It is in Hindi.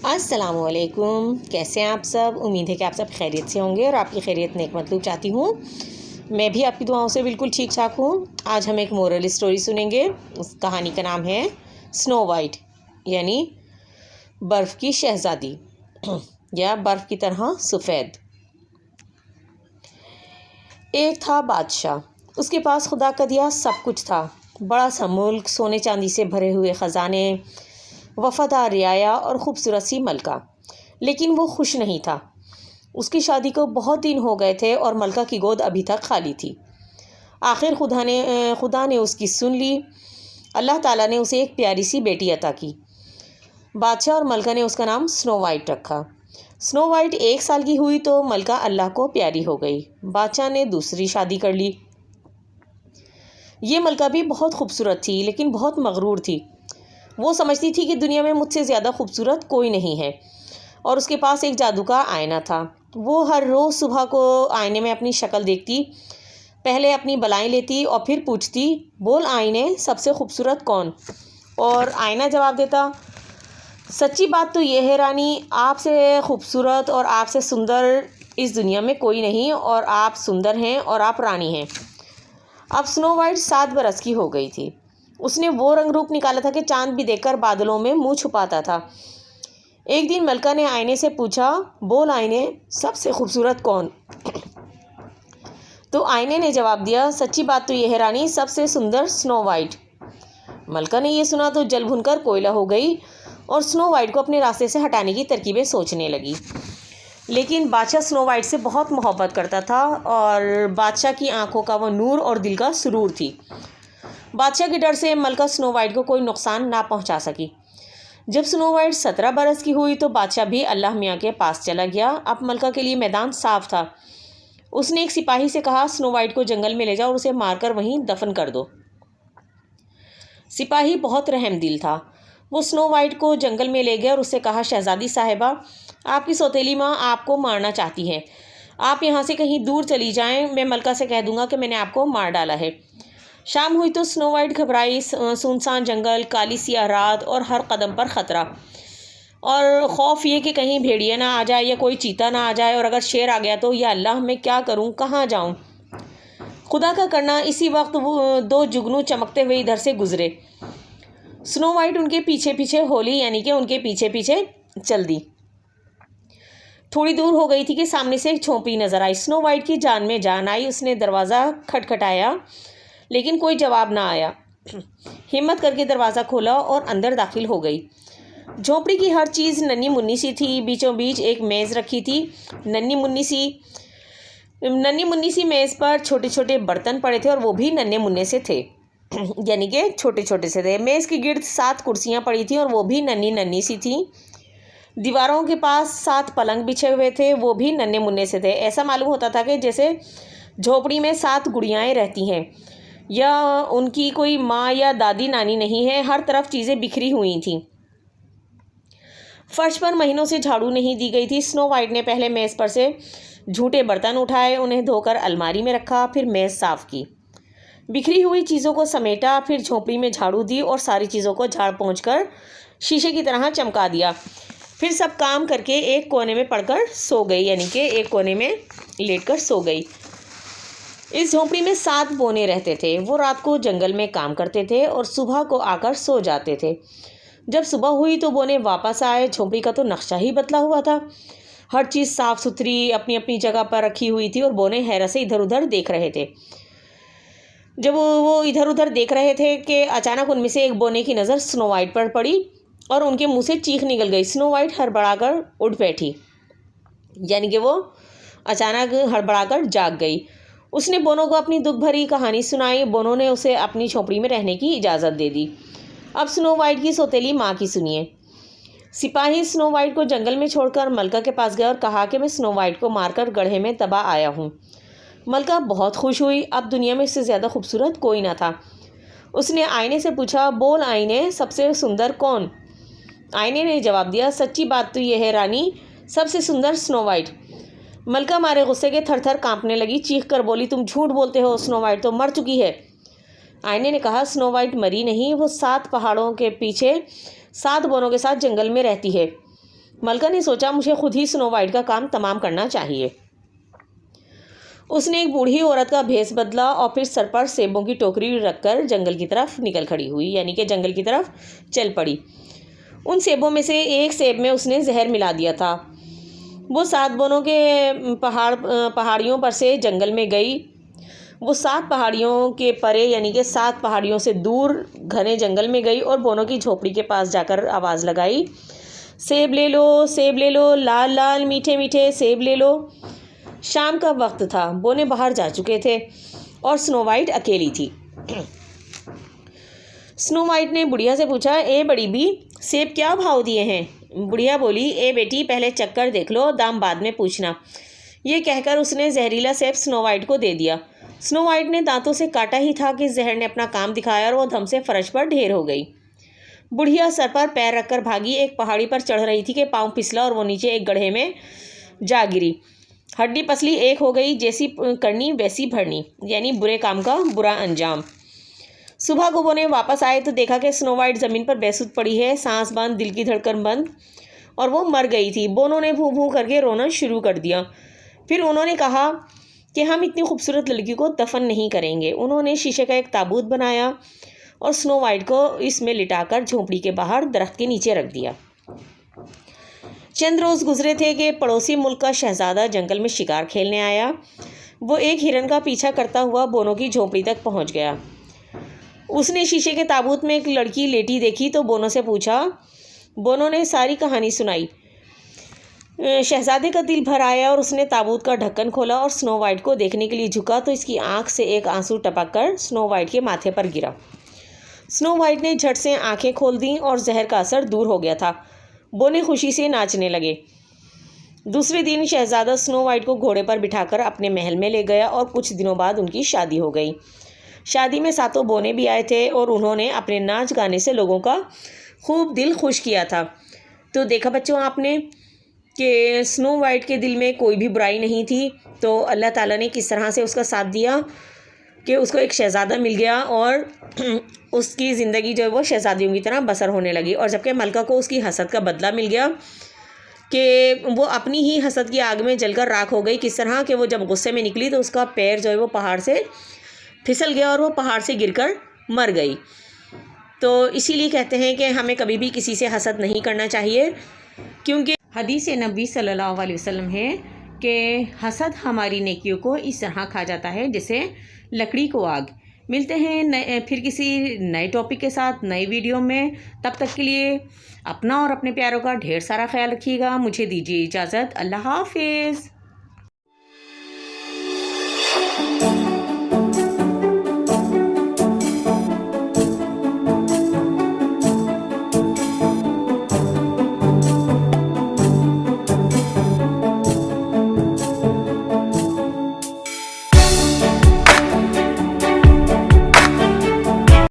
अस्सलामुअलैकुम। कैसे हैं आप सब? उम्मीद है कि आप सब खैरियत से होंगे और आपकी खैरियत नेक मतलूब चाहती हूँ। मैं भी आपकी दुआओं से बिल्कुल ठीक ठाक हूँ। आज हम एक मोरल स्टोरी सुनेंगे। उस कहानी का नाम है स्नो वाइट, यानी बर्फ़ की शहज़ादी या बर्फ़ की तरह सफ़ेद। एक था बादशाह, उसके पास खुदा का दिया सब कुछ था। बड़ा सा मुल्क, सोने चांदी से भरे हुए ख़जाने, वफ़ादार रियाया और ख़ूबसूरत सी मलका। लेकिन वो खुश नहीं था। उसकी शादी को बहुत दिन हो गए थे और मलका की गोद अभी तक खाली थी। आखिर खुदा ने उसकी सुन ली। अल्लाह ताला ने उसे एक प्यारी सी बेटी अता की। बादशाह और मलका ने उसका नाम स्नो वाइट रखा। स्नो वाइट 1 साल की हुई तो मलका अल्लाह को प्यारी हो गई। बादशाह ने दूसरी शादी कर ली। ये मलका भी बहुत खूबसूरत थी, लेकिन बहुत मगरूर थी। वो समझती थी कि दुनिया में मुझसे ज़्यादा खूबसूरत कोई नहीं है, और उसके पास एक जादू का आईना था। वो हर रोज़ सुबह को आईने में अपनी शक्ल देखती, पहले अपनी बलाएं लेती और फिर पूछती, बोल आईने, सबसे खूबसूरत कौन? और आईना जवाब देता, सच्ची बात तो ये है रानी, आपसे खूबसूरत और आपसे सुंदर इस दुनिया में कोई नहीं, और आप सुंदर हैं और आप रानी हैं। अब स्नो वाइट 7 बरस की हो गई थी। उसने वो रंग रूप निकाला था कि चांद भी देखकर बादलों में मुंह छुपाता था। एक दिन मलका ने आईने से पूछा, बोल आईने, सबसे खूबसूरत कौन? तो आईने ने जवाब दिया, सच्ची बात तो यह है रानी, सबसे सुंदर स्नो वाइट। मलका ने यह सुना तो जल भुनकर कोयला हो गई और स्नो वाइट को अपने रास्ते से हटाने की तरकीबें सोचने लगी। लेकिन बादशाह स्नो वाइट से बहुत मोहब्बत करता था और बादशाह की आंखों का वो नूर और दिल का सुरूर थी। बादशाह के डर से मलका स्नो वाइट को कोई नुकसान ना पहुंचा सकी। जब स्नो वाइट 17 बरस की हुई तो बादशाह भी अल्लाह मियाँ के पास चला गया। अब मलका के लिए मैदान साफ था। उसने एक सिपाही से कहा, स्नो वाइट को जंगल में ले जाओ और उसे मारकर वहीं दफन कर दो। सिपाही बहुत रहमदिल था। वो स्नो वाइट को जंगल में ले गया और उससे कहा, शहज़ादी साहिबा, आपकी सौतेली माँ आपको मारना चाहती है। आप यहाँ से कहीं दूर चली जाएं, मैं मलका से कह दूँगा कि मैंने आपको मार डाला है। शाम हुई तो स्नो वाइट घबराई। सुनसान जंगल, काली सियाह रात और हर कदम पर ख़तरा, और खौफ ये कि कहीं भेड़िया ना आ जाए या कोई चीता ना आ जाए, और अगर शेर आ गया तो या अल्लाह, मैं क्या करूं, कहाँ जाऊं? खुदा का करना, इसी वक्त वो 2 जुगनू चमकते हुए इधर से गुजरे। स्नो वाइट उनके पीछे पीछे होली, यानी कि उनके पीछे पीछे चल दी। थोड़ी दूर हो गई थी कि सामने से एक झोंपड़ी नजर आई। स्नो वाइट की जान में जान आई। उसने दरवाज़ा खटखटाया, लेकिन कोई जवाब ना आया। हिम्मत करके दरवाज़ा खोला और अंदर दाखिल हो गई। झोंपड़ी की हर चीज़ नन्ही मुन्नी सी थी। बीचों बीच एक मेज़ रखी थी। नन्ही मुन्नी सी मेज़ पर छोटे छोटे बर्तन पड़े थे और वो भी नन्हे मुन्ने से थे यानी कि छोटे छोटे से थे। मेज़ के गिर्द 7 कुर्सियाँ पड़ी थी और वो भी नन्ही नन्ही सी थी। दीवारों के पास 7 पलंग बिछे हुए थे, वो भी नन्हे मुन्ने से थे। ऐसा मालूम होता था कि जैसे झोपड़ी में 7 गुड़ियाएँ रहती हैं या उनकी कोई माँ या दादी नानी नहीं है। हर तरफ चीज़ें बिखरी हुई थीं। फर्श पर महीनों से झाड़ू नहीं दी गई थी। स्नो वाइट ने पहले मेज़ पर से झूठे बर्तन उठाए, उन्हें धोकर अलमारी में रखा, फिर मेज़ साफ़ की, बिखरी हुई चीज़ों को समेटा, फिर झोंपड़ी में झाड़ू दी और सारी चीज़ों को झाड़ पोंछ कर शीशे की तरह चमका दिया। फिर सब काम करके एक कोने में पड़कर सो गई, यानी कि एक कोने में लेटकर सो गई। इस झोंपड़ी में 7 बोने रहते थे। वो रात को जंगल में काम करते थे और सुबह को आकर सो जाते थे। जब सुबह हुई तो बोने वापस आए। झोंपड़ी का तो नक्शा ही बदला हुआ था। हर चीज़ साफ़ सुथरी अपनी अपनी जगह पर रखी हुई थी और बोने हैरत से इधर उधर देख रहे थे। जब वो इधर उधर देख रहे थे कि अचानक उनमें से एक बोने की नज़र स्नो वाइट पर पड़ी और उनके मुँह से चीख निकल गई। स्नो वाइट हड़बड़ाकर उठ बैठी, यानी कि वो अचानक हड़बड़ाकर जाग गई। उसने बोनों को अपनी दुख भरी कहानी सुनाई। बोनों ने उसे अपनी झोंपड़ी में रहने की इजाज़त दे दी। अब स्नो वाइट की सौतेली माँ की सुनिए। सिपाही स्नो वाइट को जंगल में छोड़कर मलका के पास गया और कहा कि मैं स्नो वाइट को मारकर गड्ढे में दबा आया हूँ। मलका बहुत खुश हुई। अब दुनिया में इससे ज़्यादा खूबसूरत कोई ना था। उसने आईने से पूछा, बोल आईने, सबसे सुंदर कौन? आईने ने जवाब दिया, सच्ची बात तो यह है रानी, सबसे सुंदर स्नो वाइट। मलका मारे गुस्से के थर थर काँपने लगी। चीख कर बोली, तुम झूठ बोलते हो, स्नो वाइट तो मर चुकी है। आईने ने कहा, स्नो वाइट मरी नहीं, वो 7 पहाड़ों के पीछे 7 बोनों के साथ जंगल में रहती है। मलका ने सोचा मुझे खुद ही स्नो वाइट का काम तमाम करना चाहिए। उसने एक बूढ़ी औरत का भेस बदला और फिर सर पर सेबों की टोकरी रखकर जंगल की तरफ निकल खड़ी हुई, यानी कि जंगल की तरफ चल पड़ी। उन सेबों में से एक सेब में उसने जहर मिला दिया था। वो 7 बोनों के पहाड़ियों पर से जंगल में गई। वो 7 पहाड़ियों के परे, यानी कि 7 पहाड़ियों से दूर घने जंगल में गई और बोनों की झोपड़ी के पास जाकर आवाज़ लगाई, सेब ले लो, सेब ले लो, लाल लाल मीठे मीठे सेब ले लो। शाम का वक्त था, बोने बाहर जा चुके थे और स्नो वाइट अकेली थी। स्नो वाइट ने बुढ़िया से पूछा, ए बड़ी बी, सेब क्या भाव दिए हैं? बुढ़िया बोली, ए बेटी, पहले चक्कर देख लो, दाम बाद में पूछना। ये कहकर उसने जहरीला सेब स्नो वाइट को दे दिया। स्नो वाइट ने दांतों से काटा ही था कि जहर ने अपना काम दिखाया और वो धम से फर्श पर ढेर हो गई। बुढ़िया सर पर पैर रखकर भागी। एक पहाड़ी पर चढ़ रही थी कि पाँव फिसला और वो नीचे एक गड्ढे में जा गिरी। हड्डी पसली एक हो गई, जैसी करनी वैसी भरनी, यानी बुरे काम का बुरा अंजाम। सुबह को बोने वापस आए तो देखा कि स्नो वाइट ज़मीन पर बेसुध पड़ी है, सांस बंद, दिल की धड़कन बंद, और वो मर गई थी। बोनों ने भूं भूं करके रोना शुरू कर दिया। फिर उन्होंने कहा कि हम इतनी खूबसूरत लड़की को दफन नहीं करेंगे। उन्होंने शीशे का एक ताबूत बनाया और स्नो वाइट को इसमें लिटाकर झोंपड़ी के बाहर दरख्त के नीचे रख दिया। चंद रोज़ गुजरे थे कि पड़ोसी मुल्क का शहजादा जंगल में शिकार खेलने आया। वो एक हिरन का पीछा करता हुआ बोनों की झोंपड़ी तक पहुंच गया। उसने शीशे के ताबूत में एक लड़की लेटी देखी तो बोनों से पूछा। बोनों ने सारी कहानी सुनाई। शहजादे का दिल भर आया और उसने ताबूत का ढक्कन खोला और स्नो वाइट को देखने के लिए झुका तो इसकी आंख से एक आंसू टपक कर स्नो वाइट के माथे पर गिरा। स्नो वाइट ने झट से आंखें खोल दी और जहर का असर दूर हो गया था। बोने खुशी से नाचने लगे। दूसरे दिन शहजादा स्नो वाइट को घोड़े पर बिठाकर अपने महल में ले गया और कुछ दिनों बाद उनकी शादी हो गई। शादी में 7 बोने भी आए थे और उन्होंने अपने नाच गाने से लोगों का खूब दिल खुश किया था। तो देखा बच्चों आपने कि स्नो वाइट के दिल में कोई भी बुराई नहीं थी, तो अल्लाह ताला ने किस तरह से उसका साथ दिया कि उसको एक शहज़ादा मिल गया और उसकी ज़िंदगी जो है वो शहज़ादियों की तरह बसर होने लगी। और जबकि मलका को उसकी हसद का बदला मिल गया कि वो अपनी ही हसद की आग में जलकर राख हो गई। किस तरह कि वो जब गुस्से में निकली तो उसका पैर जो है वो पहाड़ से फिसल गया और वो पहाड़ से गिरकर मर गई। तो इसीलिए कहते हैं कि हमें कभी भी किसी से हसद नहीं करना चाहिए, क्योंकि हदीस नबी सल्लल्लाहु अलैहि वसल्लम है कि हसद हमारी नेकियों को इस तरह खा जाता है जैसे लकड़ी को आग। मिलते हैं फिर किसी नए टॉपिक के साथ नई वीडियो में। तब तक के लिए अपना और अपने प्यारों का ढेर सारा ख्याल रखिएगा। मुझे दीजिए इजाज़त। अल्लाह हाफिज़।